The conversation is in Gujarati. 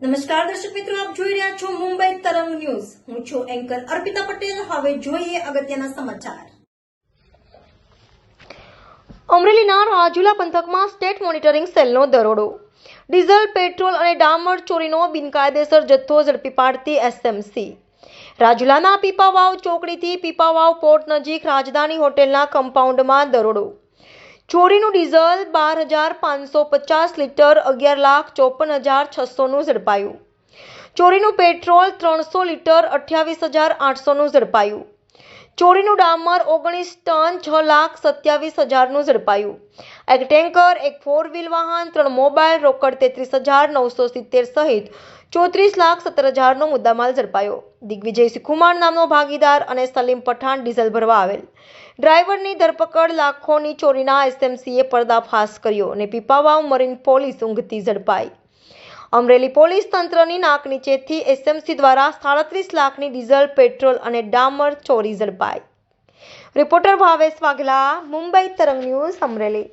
નમસ્કાર દર્શક મિત્રો, આપ જોઈ રહ્યા છો મુંબઈ તરંગ ન્યૂઝ. હું છું એન્કર અર્પિતા પટેલ. હવે જોઈએ અગત્યના સમાચાર. અમરેલીના રાજુલા પંથકમાં સ્ટેટ મોનિટરિંગ સેલનો દરોડો. ડીઝલ, પેટ્રોલ અને ડામર ચોરીનો બિનકાયદેસર જથ્થો ઝડપી પાડતી એસએમસી. રાજુલાના પીપાવાવ ચોકડીથી પીપાવાવ પોર્ટ નજીક રાજધાની હોટેલના કમ્પાઉન્ડમાં દરોડો. ચોરીનું ડીઝલ 12,550 લીટર 11,54,600નું ઝડપાયું. ચોરીનું પેટ્રોલ 300 લીટર 28,800નું ઝડપાયું. ચોરીનું ડામર 19 ટન 6,27,000નું ઝડપાયું. એક ટેન્કર, એક 4 વ્હીલ વાહન, 3 મોબાઈલ, રોકડ 33,970 સહિત 34,17,000નો મુદ્દામાલ ઝડપાયો. દિગ્વિજય સિખુમાર નામનો ભાગીદાર અને સલીમ પઠાણ ડીઝલ ભરવા આવેલ ડ્રાઈવરની ધરપકડ. લાખોની ચોરીના એસએમસીએ પર્દાફાશ કર્યો અને પીપાવાવ મરીન પોલીસ ઊંઘતી ઝડપાઈ. અમરેલી પોલીસ તંત્રની નાક નીચેથી એસએમસી દ્વારા 37 લાખની ડીઝલ, પેટ્રોલ અને ડામર ચોરી ઝડપાઈ. રિપોર્ટર ભાવેશ વાઘેલા, મુંબઈ તરંગ ન્યૂઝ, અમરેલી.